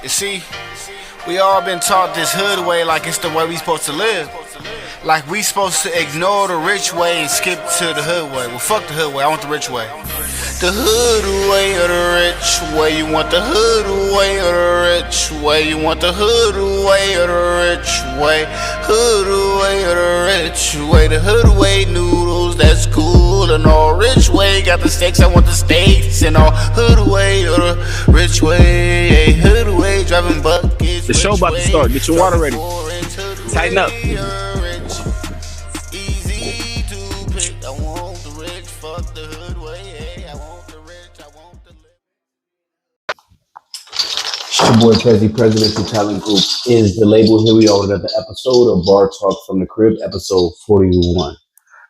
You see, we all been taught this hood way like it's the way we supposed to live. Like we supposed to ignore the rich way and skip to the hood way. Well, fuck the hood way, I want the rich way. The hood way or the rich way? You want the hood way or the rich way? You want the hood way or the rich way? Hood way or the rich way? The hood way noodles, that's cool and all. Rich way got the steaks, I want the steaks and all. Hood way or the rich way? Hey, hood way driving buckets. The show about to start. Get your water ready. Tighten up. Easy to pick. I want the rich, fuck the hood way. Hey, I want the rich, I want the It's your boy Prezi, Presidential Talent Group is the label. Here we are with another episode of Bar Talk from the Crib, episode 41.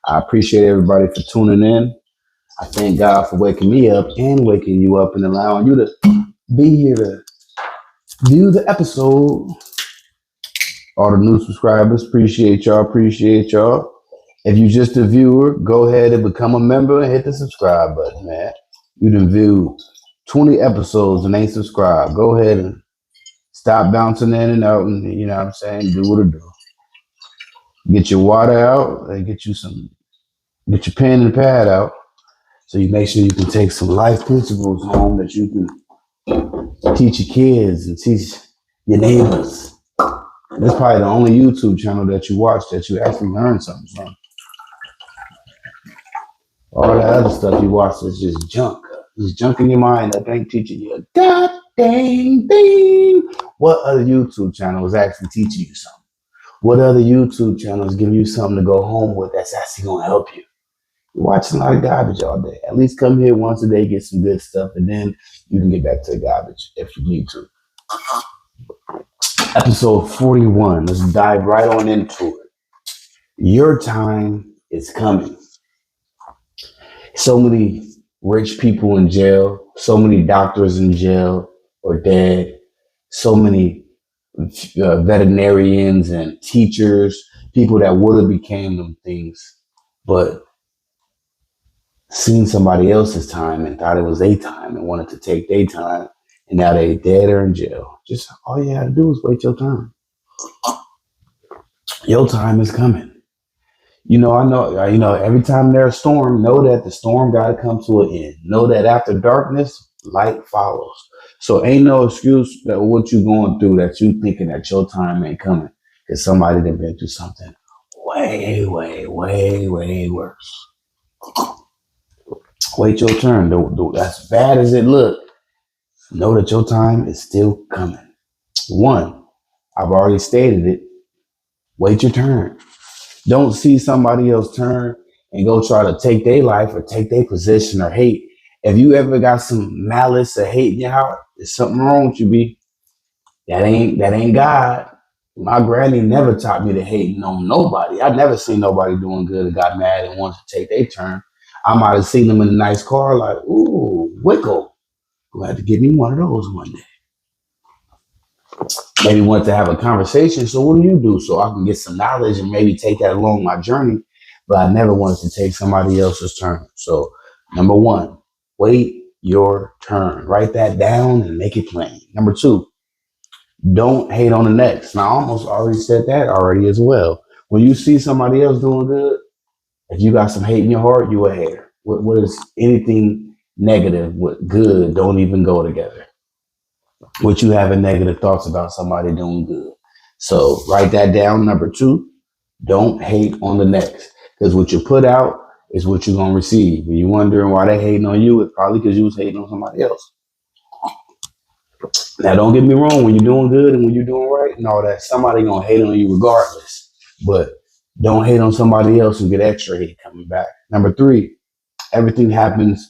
I appreciate everybody for tuning in. I thank God for waking me up and waking you up and allowing you to be here to view the episode. All the new subscribers, appreciate y'all. If you just a viewer, go ahead and become a member and hit the subscribe button, man. You done viewed 20 episodes and ain't subscribed. Go ahead and stop bouncing in and out and, you know what I'm saying, do what it do. Get your water out and get your pen and pad out so you make sure you can take some life principles home that you can teach your kids and teach your neighbors. That's probably the only YouTube channel that you watch that you actually learn something from. All that other stuff you watch is just junk. It's junk in your mind that ain't teaching you a goddamn thing. What other YouTube channel is actually teaching you something? What other YouTube channel is giving you something to go home with that's actually going to help you? You're watching a lot of garbage all day. At least come here once a day, get some good stuff, and then you can get back to the garbage if you need to. Episode 41. Let's dive right on into it. Your time is coming. So many rich people in jail, so many doctors in jail or dead, so many veterinarians and teachers, people that would have became them things, but seen somebody else's time and thought it was their time and wanted to take their time. And now they dead or in jail. Just all you gotta do is wait your turn. Your time is coming. I know every time there's a storm, know that the storm gotta come to an end. Know that after darkness, light follows. So ain't no excuse that what you going through that you thinking that your time ain't coming. Because somebody done been through something way, way, way, way worse. Wait your turn. As bad as it look, know that your time is still coming. One, I've already stated it. Wait your turn. Don't see somebody else's turn and go try to take their life or take their position or hate. If you ever got some malice or hate in your heart, there's something wrong with you, B. That ain't God. My granny never taught me to hate on nobody. I never seen nobody doing good and got mad and wanted to take their turn. I might have seen them in a nice car like, ooh, Wickle. Glad to give me one of those one day. Maybe want to have a conversation. So what do you do? So I can get some knowledge and maybe take that along my journey. But I never wanted to take somebody else's turn. So number one, wait your turn. Write that down and make it plain. Number two, don't hate on the next. Now I almost already said that already as well. When you see somebody else doing good, if you got some hate in your heart, you a hater. What is anything negative with good don't even go together. What you having negative thoughts about somebody doing good. So write that down. Number two, don't hate on the next. Because what you put out is what you're going to receive. When you're wondering why they hating on you, it's probably because you was hating on somebody else. Now, don't get me wrong. When you're doing good and when you're doing right and all that, somebody going to hate on you regardless. But don't hate on somebody else and get extra hate coming back. Number three, everything happens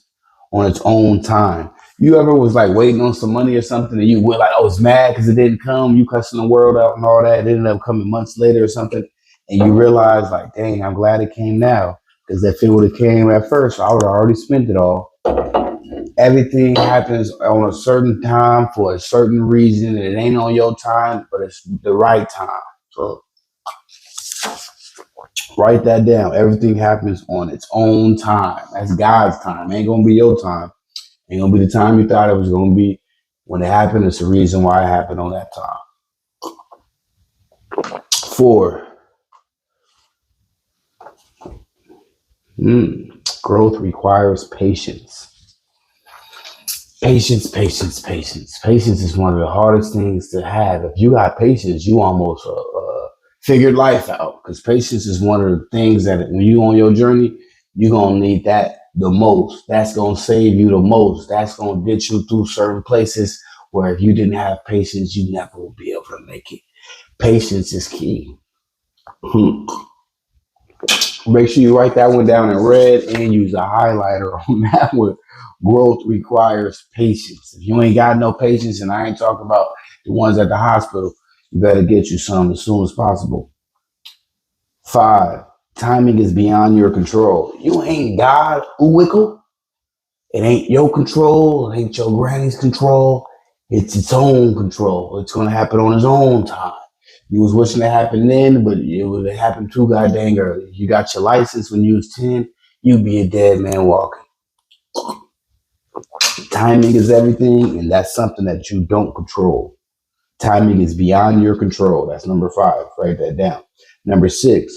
on its own time. You ever was like waiting on some money or something and you were like, I was mad because it didn't come. You cussing the world out and all that. It ended up coming months later or something. And you realize like, dang, I'm glad it came now. Because if it would have came at first, I would have already spent it all. Everything happens on a certain time for a certain reason. And it ain't on your time, but it's the right time. So write that down. Everything happens on its own time. That's God's time. Ain't going to be your time. Ain't going to be the time you thought it was going to be. When it happened, it's the reason why it happened on that time. 4, growth requires patience. Patience, patience, patience. Patience is one of the hardest things to have. If you got patience, you almost figured life out. Because patience is one of the things that when you on your journey, you're going to need that the most. That's going to save you the most. That's going to get you through certain places where if you didn't have patience, you never will be able to make it. Patience is key. Make sure you write that one down in red and use a highlighter on that one. Growth requires patience. If you ain't got no patience, and I ain't talking about the ones at the hospital, you better get you some as soon as possible. 5, timing is beyond your control. You ain't God, Uwickle. It ain't your control. It ain't your granny's control. It's its own control. It's going to happen on its own time. You was wishing it happened then, but it would have happened too goddamn early. You got your license when you was 10, you'd be a dead man walking. Timing is everything, and that's something that you don't control. Timing is beyond your control. That's number 5. Write that down. Number 6,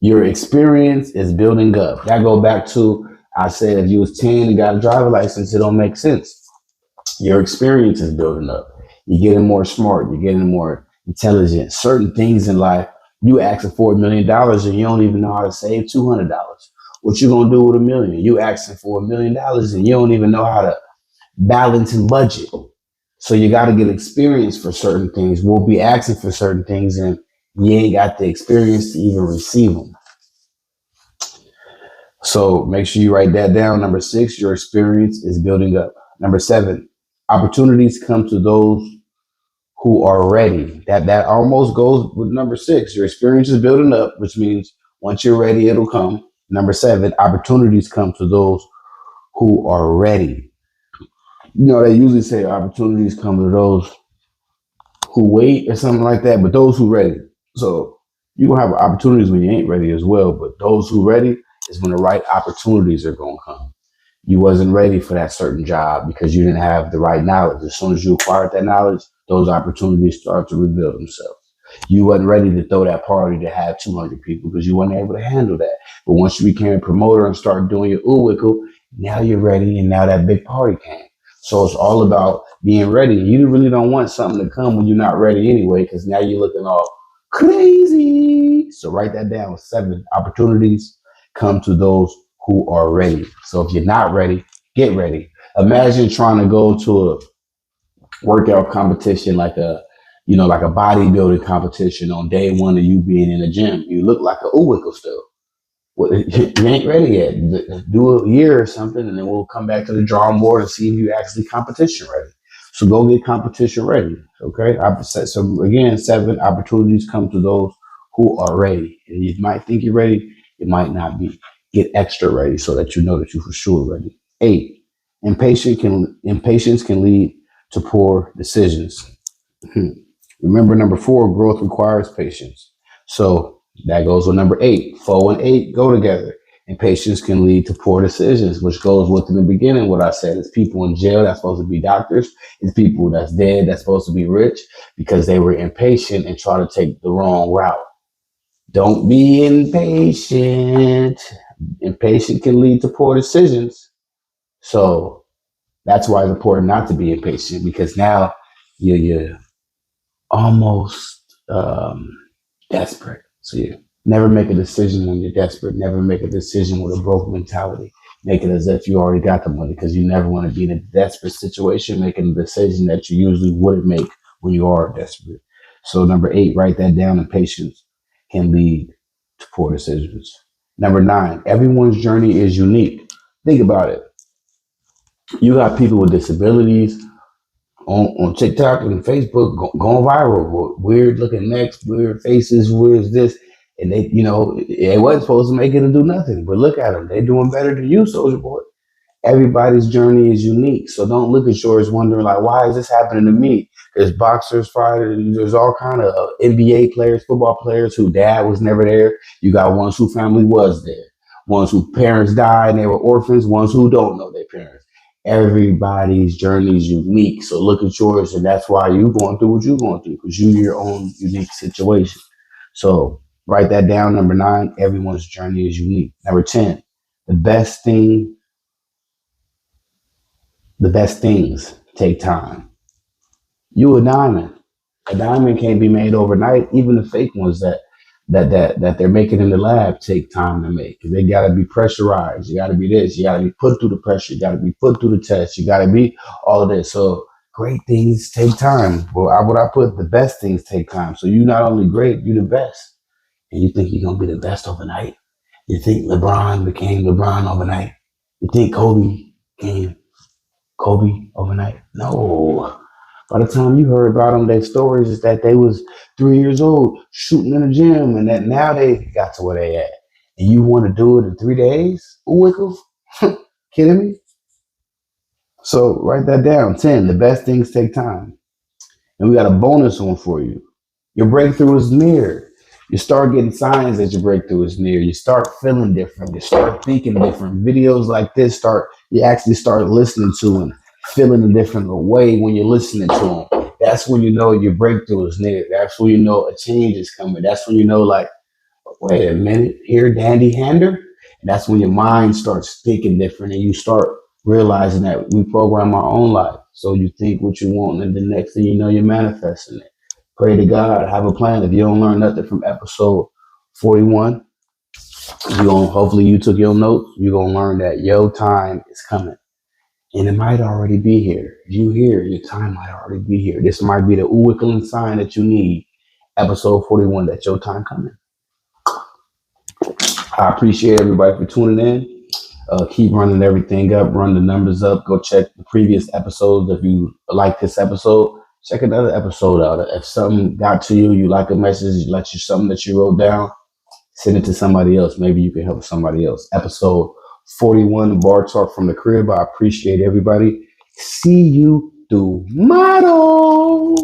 your experience is building up. That go back to, I said, if you was 10 and got a driver license, it don't make sense. Your experience is building up. You're getting more smart. You're getting more intelligent. Certain things in life, you asking for $1 million and you don't even know how to save $200. What you gonna do with $1 million? You asking for $1 million and you don't even know how to balance and budget. So you got to get experience for certain things. We'll be asking for certain things and you ain't got the experience to even receive them. So make sure you write that down. Number 6, your experience is building up. Number 7, opportunities come to those who are ready. That almost goes with number 6. Your experience is building up, which means once you're ready, it'll come. Number 7, opportunities come to those who are ready. You know, they usually say opportunities come to those who wait or something like that, but those who ready. So you gonna have opportunities when you ain't ready as well, but those who ready is when the right opportunities are gonna come. You wasn't ready for that certain job because you didn't have the right knowledge. As soon as you acquired that knowledge, those opportunities start to reveal themselves. You wasn't ready to throw that party to have 200 people because you weren't able to handle that. But once you became a promoter and started doing your ooh-wickle, now you're ready and now that big party came. So it's all about being ready. You really don't want something to come when you're not ready anyway because now you're looking all crazy. So write that down. 7, opportunities come to those who are ready. So if you're not ready, get ready. Imagine trying to go to a workout competition like a bodybuilding competition on day 1 of you being in the gym. You look like a ooh-wickle still. Well, you ain't ready yet. Do a year or something, and then we'll come back to the drawing board and see if you actually competition ready. So go get competition ready. Okay. So again, 7, opportunities come to those who are ready. And you might think you're ready, it might not be. Get extra ready so that you know that you're for sure ready. 8, impatience can lead to poor decisions. Remember, number 4, growth requires patience. So that goes with number 8. 4 and 8 go together. Impatience can lead to poor decisions, which goes with in the beginning what I said. It's people in jail that's supposed to be doctors. It's people that's dead that's supposed to be rich because they were impatient and try to take the wrong route. Don't be impatient. Impatient can lead to poor decisions. So that's why it's important not to be impatient because now you're almost desperate. So you never make a decision when you're desperate. Never make a decision with a broke mentality. Make it as if you already got the money because you never want to be in a desperate situation making a decision that you usually wouldn't make when you are desperate. So number 8, write that down. Impatience can lead to poor decisions. Number 9, everyone's journey is unique. Think about it. You got people with disabilities on TikTok and Facebook going viral with weird looking necks, weird faces, weird this. And they wasn't supposed to make it and do nothing. But look at them. They're doing better than you, Soldier Boy. Everybody's journey is unique. So don't look at yours wondering like, why is this happening to me? There's boxers, fighters, there's all kind of NBA players, football players whose dad was never there. You got ones whose family was there. Ones whose parents died and they were orphans. Ones who don't know their parents. Everybody's journey is unique. So look at yours, and that's why you're going through what you're going through, because you're your own unique situation. So write that down. Number 9, everyone's journey is unique. Number 10, the best thing, the best things take time. You a diamond. A diamond can't be made overnight. Even the fake ones that they're making in the lab take time to make. They gotta be pressurized. You gotta be this. You gotta be put through the pressure. You gotta be put through the test. You gotta be all of this. So great things take time. Well, what I put, the best things take time. So you're not only great, you're the best. And you think you're gonna be the best overnight. You think LeBron became LeBron overnight. You think Kobe became Kobe overnight. No. By the time you heard about them, their stories is that they was 3 years old shooting in the gym, and that now they got to where they at. And you want to do it in 3 days? Wickle? Kidding me? So write that down. 10. The best things take time. And we got a bonus one for you. Your breakthrough is near. You start getting signs that your breakthrough is near. You start feeling different. You start thinking different. Videos like this you actually start listening to and feeling a different way when you're listening to them. That's when you know your breakthrough is near. That's when you know a change is coming. That's when you know, like, wait a minute, here, Dandy Hander. And that's when your mind starts thinking different and you start realizing that we program our own life. So you think what you want, and the next thing you know, you're manifesting it. Pray to God, have a plan. If you don't learn nothing from episode 41, hopefully you took your notes. You're gonna learn that your time is coming. And it might already be here. If you hear, your time might already be here. This might be the wickling sign that you need. Episode 41, that your time coming. I appreciate everybody for tuning in. Keep running everything up, run the numbers up. Go check the previous episodes. If you like this episode, check another episode out. If something got to you, you like a message, something that you wrote down, send it to somebody else. Maybe you can help somebody else. Episode 41, Bar Talk from the Crib. I appreciate everybody. See you tomorrow.